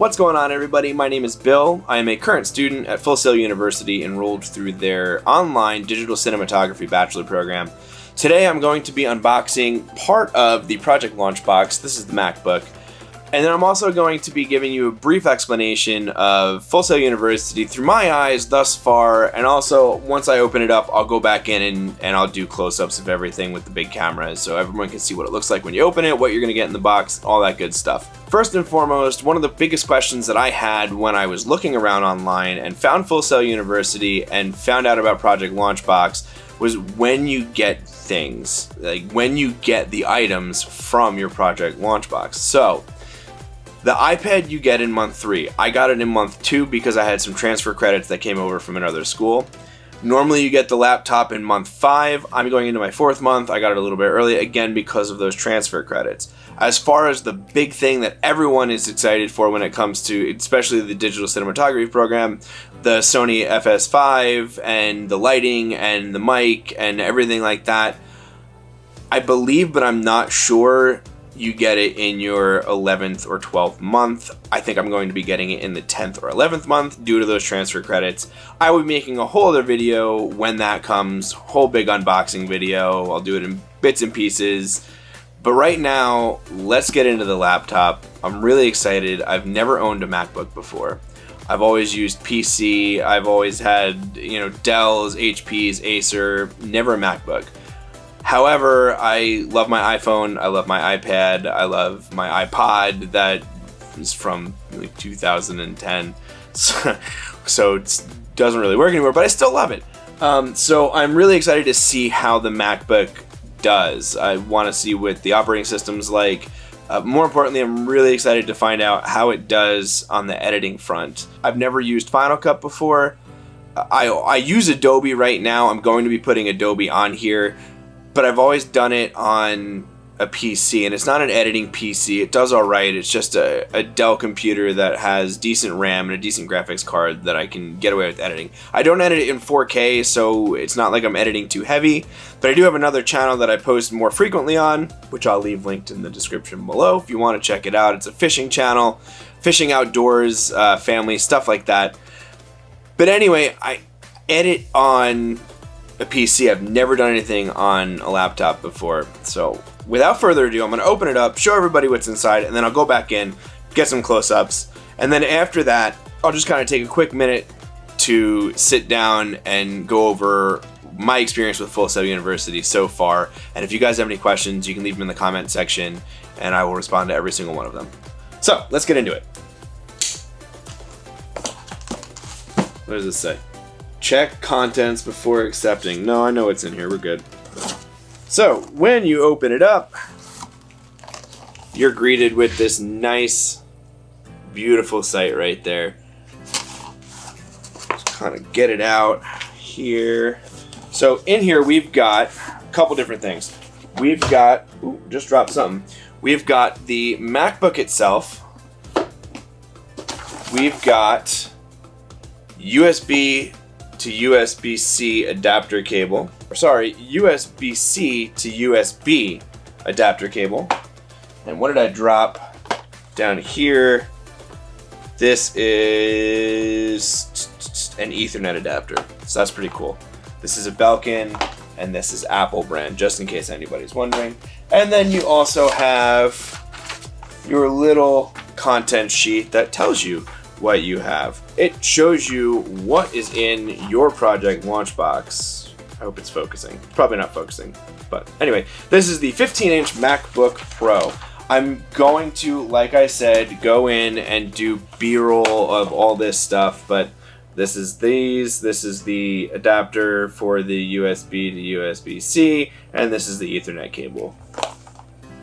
What's going on, everybody? My name is Bill. I am a current student at Full Sail University, enrolled through their online digital cinematography bachelor program. Today I'm going to be unboxing part of the project Launchbox. This is the MacBook. And then I'm also going to be giving you a brief explanation of Full Sail University through my eyes thus far, and also once I open it up, I'll go back in and I'll do close-ups of everything with the big cameras so everyone can see what it looks like when you open it, what you're going to get in the box, all that good stuff. First and foremost, one of the biggest questions that I had when I was looking around online and found Full Sail University and found out about Project Launchbox was when you get things, like when you get the items from your Project Launchbox. So, the iPad you get in month 3. I got it in month 2 because I had some transfer credits that came over from another school. Normally you get the laptop in month 5. I'm going into my 4th month. I got it a little bit early, again because of those transfer credits. As far as the big thing that everyone is excited for when it comes to, especially the digital cinematography program, the Sony FS5 and the lighting and the mic and everything like that, I believe, but I'm not sure, you get it in your 11th or 12th month. I think I'm going to be getting it in the 10th or 11th month due to those transfer credits. I will be making a whole other video when that comes, whole big unboxing video. I'll do it in bits and pieces. But right now, let's get into the laptop. I'm really excited. I've never owned a MacBook before. I've always used PC. I've always had, Dells, HPs, Acer, never a MacBook. However, I love my iPhone, I love my iPad, I love my iPod that is from like 2010, so it doesn't really work anymore, but I still love it. So I'm really excited to see how the MacBook does. I want to see what the operating system's like. More importantly, I'm really excited to find out how it does on the editing front. I've never used Final Cut before. I use Adobe right now. I'm going to be putting Adobe on here. But I've always done it on a PC, and it's not an editing PC. It does all right. It's just a Dell computer that has decent RAM and a decent graphics card that I can get away with editing. I don't edit it in 4K, so it's not like I'm editing too heavy, but I do have another channel that I post more frequently on, which I'll leave linked in the description below if you want to check it out. It's a fishing channel, fishing outdoors, family, stuff like that. But anyway, I edit on a PC. I've never done anything on a laptop before. So without further ado, I'm going to open it up, show everybody what's inside, and then I'll go back in, get some close-ups, and then after that, I'll just kind of take a quick minute to sit down and go over my experience with Full Sail University so far. And if you guys have any questions, you can leave them in the comment section, and I will respond to every single one of them. So let's get into it. What does this say? Check contents before accepting. No, I know what's in here. We're good. So, when you open it up, you're greeted with this nice, beautiful site right there. Just kind of get it out here. So, in here, we've got a couple different things. We've got, just dropped something. We've got the MacBook itself. We've got USB to USB-C adapter cable. Sorry, USB-C to USB adapter cable. And what did I drop down here? This is an Ethernet adapter. So that's pretty cool. This is a Belkin, and this is Apple brand, just in case anybody's wondering. And then you also have your little content sheet that tells you what you have. It shows you what is in your project Launchbox. I hope it's focusing. It's probably not focusing, but anyway, this is the 15-inch MacBook Pro. I'm going to, like I said, go in and do B-roll of all this stuff, but this is this is the adapter for the USB to USB-C, and this is the Ethernet cable.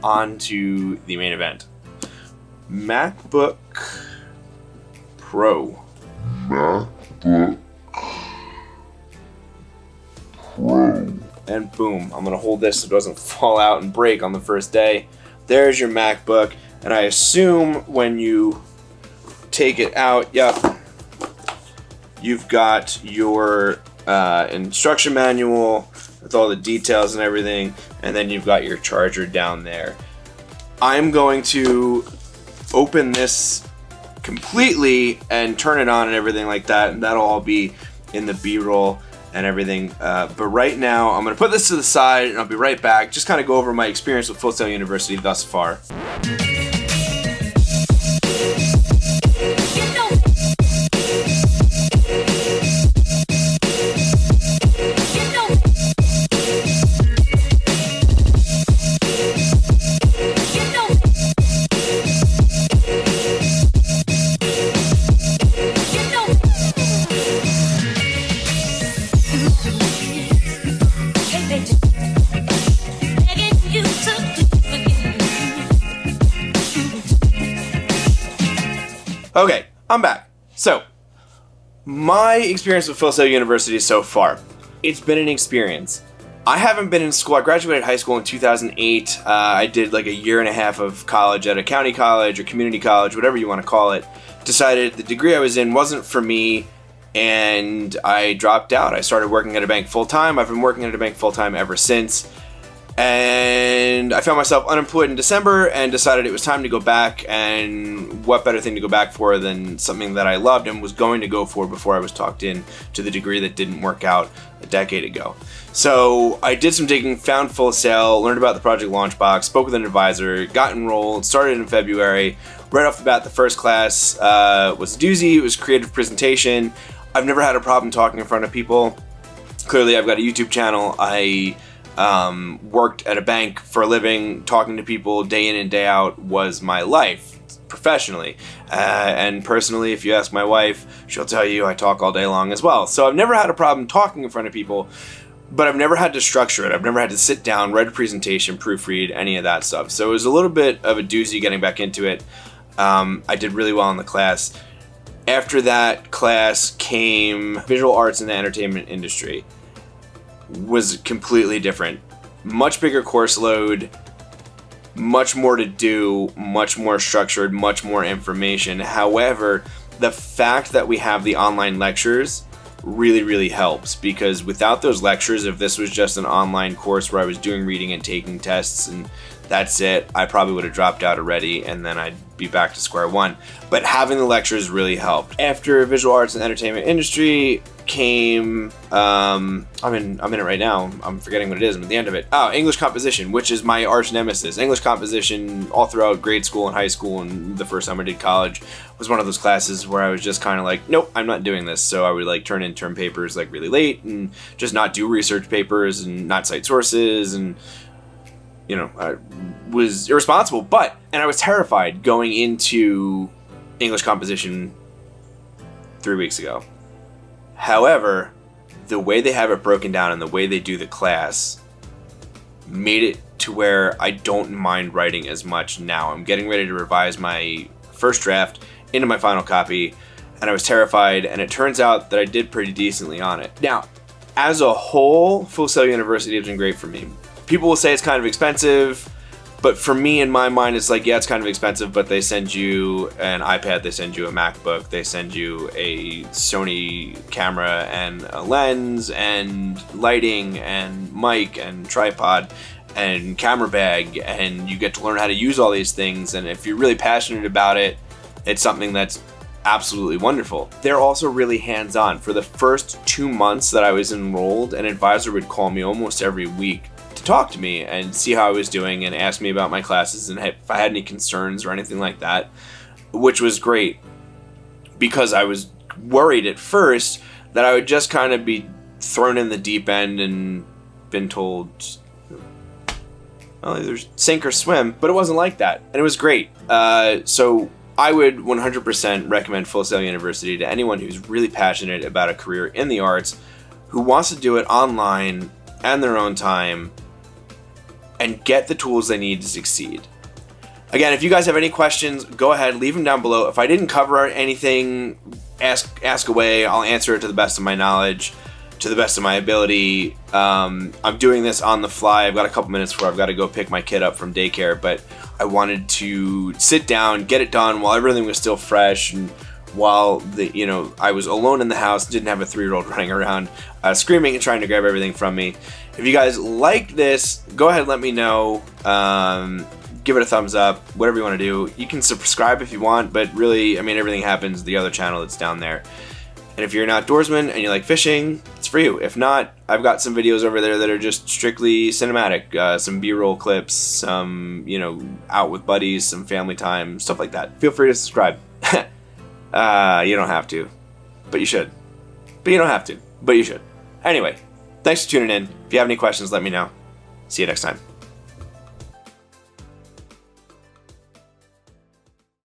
On to the main event. MacBook Pro. MacBook Pro. And boom, I'm gonna hold this so it doesn't fall out and break on the first day. There's your MacBook, and I assume when you take it out, yep, you've got your instruction manual with all the details and everything, and then you've got your charger down there. I'm going to open this completely and turn it on and everything like that, and that'll all be in the B-roll and everything. But right now, I'm going to put this to the side, and I'll be right back. Just kind of go over my experience with Full Sail University thus far. Okay, I'm back. So, my experience with Full Sail University so far, it's been an experience. I haven't been in school. I graduated high school in 2008. I did like a year and a half of college at a county college or community college, whatever you want to call it. Decided the degree I was in wasn't for me, and I dropped out. I started working at a bank full-time. I've been working at a bank full-time ever since. And I found myself unemployed in December and decided it was time to go back, and what better thing to go back for than something that I loved and was going to go for before I was talked in to the degree that didn't work out a decade ago. So I did some digging, found Full Sail, learned about the project Launchbox, spoke with an advisor, got enrolled, started in February. Right off the bat, the first class was a doozy. It was creative presentation. I've never had a problem talking in front of people. Clearly, I've got a YouTube channel. I worked at a bank for a living. Talking to people day in and day out was my life professionally, and personally, if you ask my wife, she'll tell you I talk all day long as well. So I've never had a problem talking in front of people, but I've never had to structure it. I've never had to sit down, write a presentation, proofread, any of that stuff. So it was a little bit of a doozy getting back into it. I did really well in the class. After that class came visual arts in the entertainment industry. Was completely different. Much bigger course load, much more to do, much more structured, much more information. However, the fact that we have the online lectures really helps, because without those lectures, if this was just an online course where I was doing reading and taking tests and that's it, I probably would have dropped out already, and then I'd be back to square one. But having the lectures really helped. After visual arts and entertainment industry came, I'm in it right now. I'm forgetting what it is. I'm at the end of it. Oh, English composition, which is my arch nemesis. English composition all throughout grade school and high school and the first time I did college was one of those classes where I was just kind of like, nope, I'm not doing this. So I would like turn in term papers like really late and just not do research papers and not cite sources, and you know, I was irresponsible, and I was terrified going into English composition 3 weeks ago. However, the way they have it broken down and the way they do the class made it to where I don't mind writing as much now. I'm getting ready to revise my first draft into my final copy, and I was terrified, and it turns out that I did pretty decently on it. Now, as a whole, Full Sail University has been great for me. People will say it's kind of expensive, but for me, in my mind, it's like, yeah, it's kind of expensive, but they send you an iPad, they send you a MacBook, they send you a Sony camera and a lens and lighting and mic and tripod and camera bag, and you get to learn how to use all these things. And if you're really passionate about it, it's something that's absolutely wonderful. They're also really hands-on. For the first 2 months that I was enrolled, an advisor would call me almost every week to talk to me and see how I was doing and ask me about my classes and if I had any concerns or anything like that, which was great, because I was worried at first that I would just kind of be thrown in the deep end and been told, well, either sink or swim, but it wasn't like that, and it was great. So I would 100% recommend Full Sail University to anyone who's really passionate about a career in the arts, who wants to do it online and their own time, and get the tools they need to succeed. Again, if you guys have any questions, go ahead, leave them down below. If I didn't cover anything, ask away. I'll answer it to the best of my knowledge, to the best of my ability. I'm doing this on the fly. I've got a couple minutes where I've got to go pick my kid up from daycare, but I wanted to sit down, get it done while everything was still fresh, and while I was alone in the house, didn't have a 3-year-old running around screaming and trying to grab everything from me. If you guys like this, go ahead and let me know. give it a thumbs up, whatever you want to do. You can subscribe if you want, but really, I mean, everything happens the other channel that's down there. And if you're an outdoorsman and you like fishing, it's for you. If not, I've got some videos over there that are just strictly cinematic, some B-roll clips, some, you know, out with buddies, some family time, stuff like that. Feel free to subscribe. You don't have to, but you should. But you don't have to, but you should. Anyway, thanks for tuning in. If you have any questions, let me know. See you next time.